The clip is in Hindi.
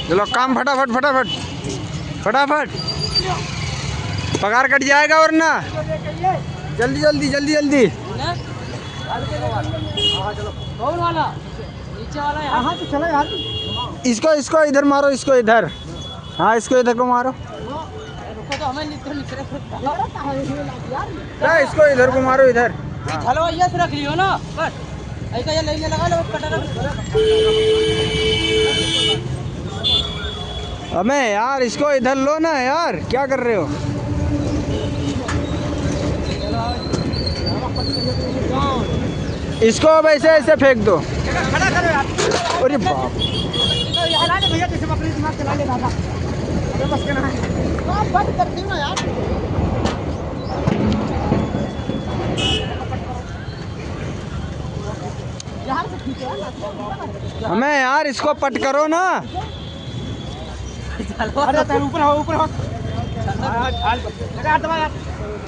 चलो काम फटाफट फटाफट फटाफट, पगार कट जाएगा वरना। जल्दी जल्दी जल्दी जल्दी। कौन वाला? नीचे वाला है। हाँ तो चलो यार। इसको इसको इधर मारो, इसको इधर। हाँ इसको इधर को मारो। रुको तो हमें नीचे इसको इधर को मारो, इधर। हलवा ये से रख लियो ना बस। ऐसा ये लेने लगा लो कटर। अबे यार इसको इधर लो ना यार, क्या कर रहे हो? इसको अब ऐसे ऐसे फेंक दो। खड़ा करो यार। अरे बाप, ये हला दे भैया, जैसे बकरी दिमाग चला ले दादा। अरे बस करना है। आप बंद कर दो ना यार। यार से ठीक है। हमें यार इसको पट करो ना। अरे ऊपर हो ऊपर हो। हाल लगा दबा यार।